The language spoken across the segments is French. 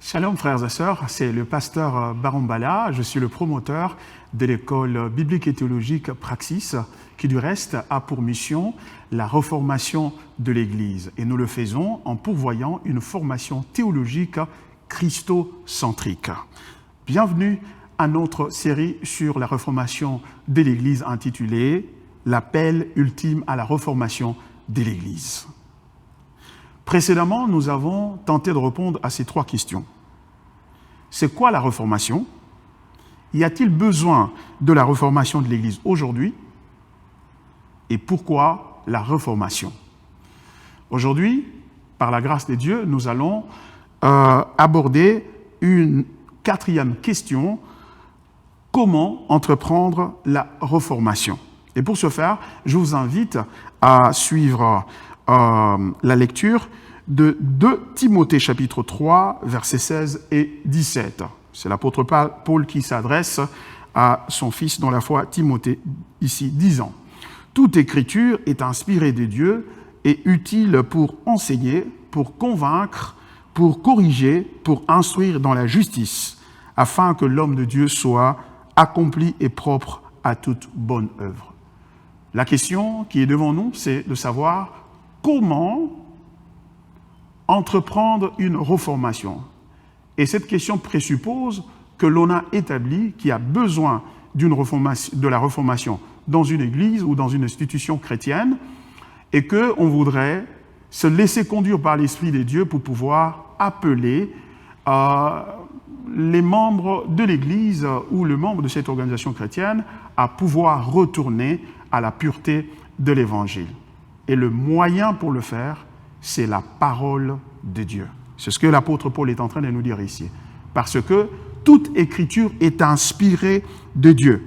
Shalom frères et sœurs, c'est le pasteur Barombala, je suis le promoteur de l'école biblique et théologique Praxis, qui du reste a pour mission la reformation de l'Église. Et nous le faisons en pourvoyant une formation théologique christocentrique. Bienvenue à notre série sur la reformation de l'Église intitulée « L'appel ultime à la reformation de l'Église ». Précédemment, nous avons tenté de répondre à ces trois questions. C'est quoi la réformation? Y a-t-il besoin de la réformation de l'Église aujourd'hui? Et pourquoi la réformation? Aujourd'hui, par la grâce de Dieu, nous allons aborder une quatrième question: comment entreprendre la réformation? Et pour ce faire, je vous invite à suivre la lecture de 2 Timothée chapitre 3, versets 16 et 17. C'est l'apôtre Paul qui s'adresse à son fils dans la foi, Timothée, ici, disant: « Toute écriture est inspirée de Dieu et utile pour enseigner, pour convaincre, pour corriger, pour instruire dans la justice, afin que l'homme de Dieu soit accompli et propre à toute bonne œuvre. » La question qui est devant nous, c'est de savoir comment entreprendre une réformation. Et cette question présuppose que l'on a établi qu'il y a besoin de la réformation dans une église ou dans une institution chrétienne et qu'on voudrait se laisser conduire par l'Esprit de Dieu pour pouvoir appeler les membres de l'église ou le membre de cette organisation chrétienne à pouvoir retourner à la pureté de l'Évangile. Et le moyen pour le faire, c'est la parole de Dieu. C'est ce que l'apôtre Paul est en train de nous dire ici. Parce que toute écriture est inspirée de Dieu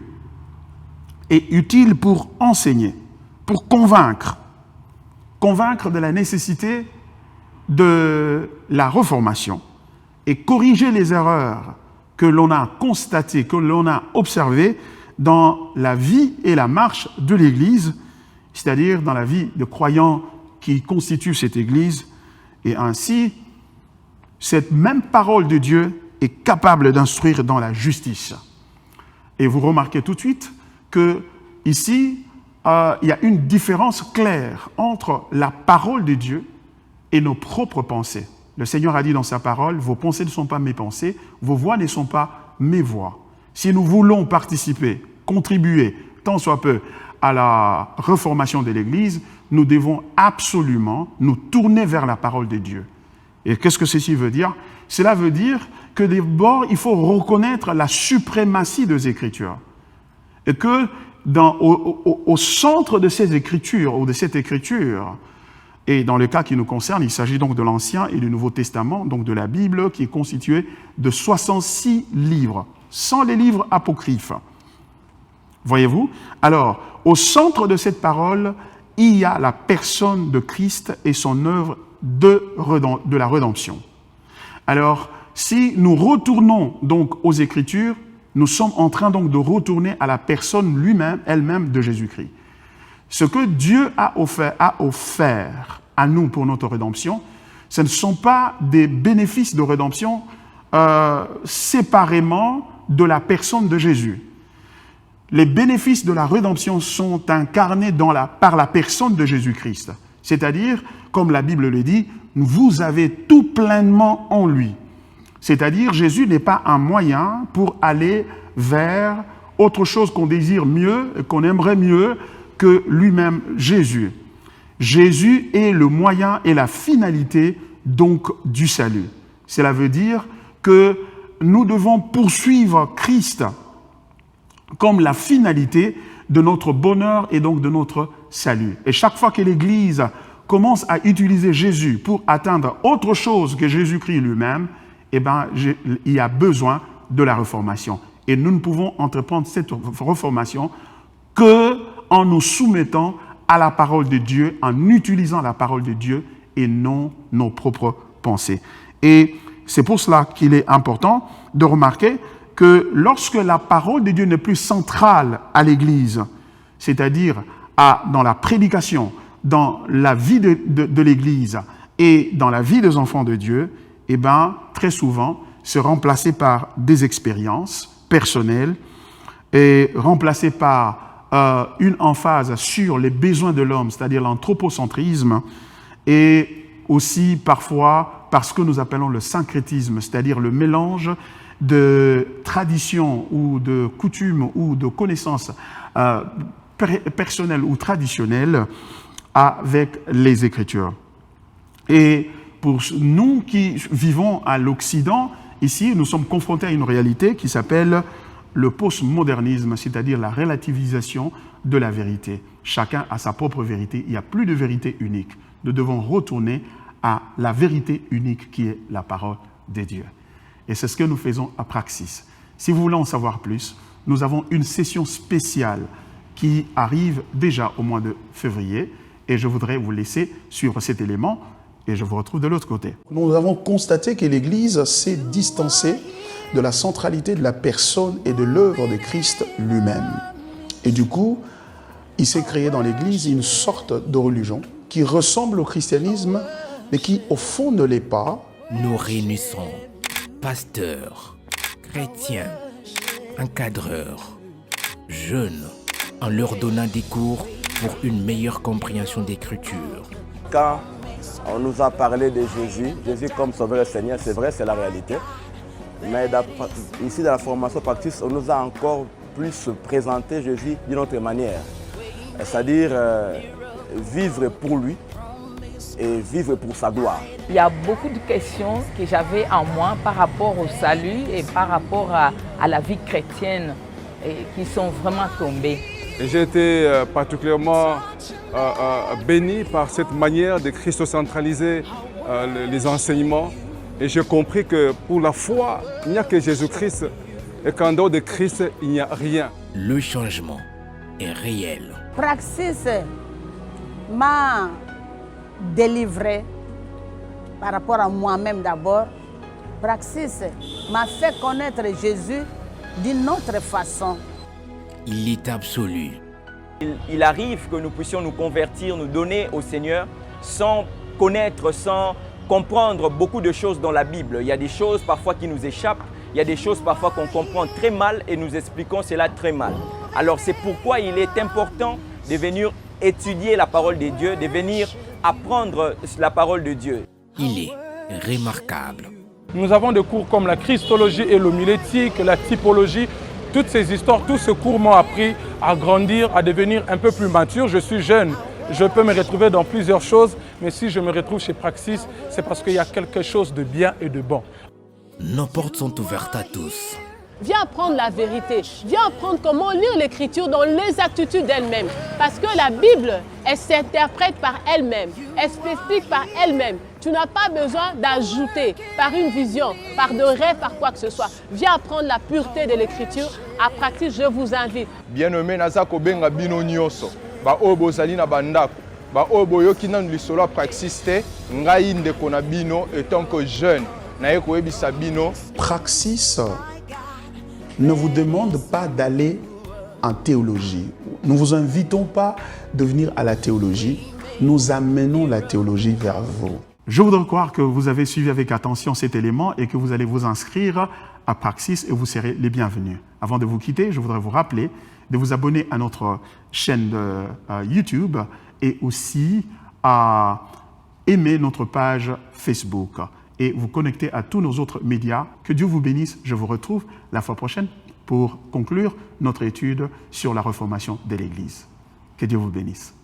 et utile pour enseigner, pour convaincre de la nécessité de la réformation et corriger les erreurs que l'on a constatées, que l'on a observées dans la vie et la marche de l'Église, c'est-à-dire dans la vie de croyants qui constituent cette Église. Et ainsi, cette même parole de Dieu est capable d'instruire dans la justice. Et vous remarquez tout de suite que ici, il y a une différence claire entre la parole de Dieu et nos propres pensées. Le Seigneur a dit dans sa parole: « Vos pensées ne sont pas mes pensées, vos voix ne sont pas mes voix. » Si nous voulons participer, contribuer, tant soit peu, à la réformation de l'Église, nous devons absolument nous tourner vers la parole de Dieu. Et qu'est-ce que ceci veut dire? Cela veut dire que d'abord, il faut reconnaître la suprématie des Écritures. Et que au centre de ces Écritures, ou de cette Écriture, et dans le cas qui nous concerne, il s'agit donc de l'Ancien et du Nouveau Testament, donc de la Bible, qui est constituée de 66 livres, sans les livres apocryphes. Voyez-vous? Alors, au centre de cette parole, il y a la personne de Christ et son œuvre de la rédemption. Alors, si nous retournons donc aux Écritures, nous sommes en train donc de retourner à la personne elle-même de Jésus-Christ. Ce que Dieu a offert à nous pour notre rédemption, ce ne sont pas des bénéfices de rédemption séparément de la personne de Jésus. Les bénéfices de la rédemption sont incarnés par la personne de Jésus-Christ. C'est-à-dire, comme la Bible le dit, vous avez tout pleinement en lui. C'est-à-dire, Jésus n'est pas un moyen pour aller vers autre chose qu'on désire mieux, qu'on aimerait mieux que lui-même, Jésus. Jésus est le moyen et la finalité donc du salut. Cela veut dire que nous devons poursuivre Christ comme la finalité de notre bonheur et donc de notre salut. Et chaque fois que l'Église commence à utiliser Jésus pour atteindre autre chose que Jésus-Christ lui-même, il y a besoin de la réformation. Et nous ne pouvons entreprendre cette réformation qu'en nous soumettant à la parole de Dieu, en utilisant la parole de Dieu et non nos propres pensées. Et c'est pour cela qu'il est important de remarquer que lorsque la parole de Dieu n'est plus centrale à l'Église, c'est-à-dire dans la prédication, dans la vie de l'Église et dans la vie des enfants de Dieu, très souvent, se remplacer par des expériences personnelles et remplacées par une emphase sur les besoins de l'homme, c'est-à-dire l'anthropocentrisme, et aussi parfois par ce que nous appelons le syncrétisme, c'est-à-dire le mélange de traditions ou de coutumes ou de connaissances personnelles ou traditionnelles avec les Écritures. Et pour nous qui vivons à l'Occident, ici, nous sommes confrontés à une réalité qui s'appelle le postmodernisme, c'est-à-dire la relativisation de la vérité. Chacun a sa propre vérité, il n'y a plus de vérité unique. Nous devons retourner à la vérité unique qui est la parole de Dieu. Et c'est ce que nous faisons à Praxis. Si vous voulez en savoir plus, nous avons une session spéciale qui arrive déjà au mois de février et je voudrais vous laisser suivre cet élément et je vous retrouve de l'autre côté. Nous avons constaté que l'Église s'est distancée de la centralité de la personne et de l'œuvre de Christ lui-même. Et du coup, il s'est créé dans l'Église une sorte de religion qui ressemble au christianisme, mais qui, au fond, ne l'est pas. Nous réunissons pasteurs, chrétiens, encadreurs, jeunes, en leur donnant des cours pour une meilleure compréhension d'Écriture. Quand on nous a parlé de Jésus, Jésus comme Sauveur et Seigneur, c'est vrai, c'est la réalité. Mais ici, dans la formation Praxis, on nous a encore plus présenté Jésus d'une autre manière. C'est-à-dire vivre pour lui et vivre pour sa gloire. Il y a beaucoup de questions que j'avais en moi par rapport au salut et par rapport à la vie chrétienne qui sont vraiment tombées. J'ai été particulièrement béni par cette manière de christocentraliser les enseignements. Et j'ai compris que pour la foi, il n'y a que Jésus-Christ et qu'en dehors de Christ, il n'y a rien. Le changement est réel. Praxis m'a délivré par rapport à moi-même d'abord. Praxis m'a fait connaître Jésus d'une autre façon. Il est absolu. Il arrive que nous puissions nous convertir, nous donner au Seigneur sans connaître, sans comprendre beaucoup de choses dans la Bible. Il y a des choses parfois qui nous échappent, il y a des choses parfois qu'on comprend très mal et nous expliquons cela très mal. Alors c'est pourquoi il est important de venir étudier la parole de Dieu, de venir apprendre la parole de Dieu. Il est remarquable. Nous avons des cours comme la christologie et l'homilétique, la typologie. Toutes ces histoires, tous ces cours m'ont appris à grandir, à devenir un peu plus mature. Je suis jeune, je peux me retrouver dans plusieurs choses, mais si je me retrouve chez Praxis, c'est parce qu'il y a quelque chose de bien et de bon. Nos portes sont ouvertes à tous. Viens apprendre la vérité, viens apprendre comment lire l'écriture dans l'exactitude d'elle-même. Parce que la Bible, elle s'interprète par elle-même, elle s'explique par elle-même. Tu n'as pas besoin d'ajouter par une vision, par de rêves, par quoi que ce soit. Viens apprendre la pureté de l'écriture. À Praxis, je vous invite. Bien-aimé, naza kobenga bino nyonso. Ba obo zali na bandako. Ba obo yoki nanu lisolo Praxis te, ngai ndeko na bino étant que jeune. Naye koyebisa bino. Praxis ne vous demande pas d'aller en théologie. Nous ne vous invitons pas de venir à la théologie. Nous amenons la théologie vers vous. Je voudrais croire que vous avez suivi avec attention cet élément et que vous allez vous inscrire à Praxis et vous serez les bienvenus. Avant de vous quitter, je voudrais vous rappeler de vous abonner à notre chaîne de YouTube et aussi à aimer notre page Facebook et vous connecter à tous nos autres médias. Que Dieu vous bénisse. Je vous retrouve la fois prochaine pour conclure notre étude sur la reformation de l'Église. Que Dieu vous bénisse.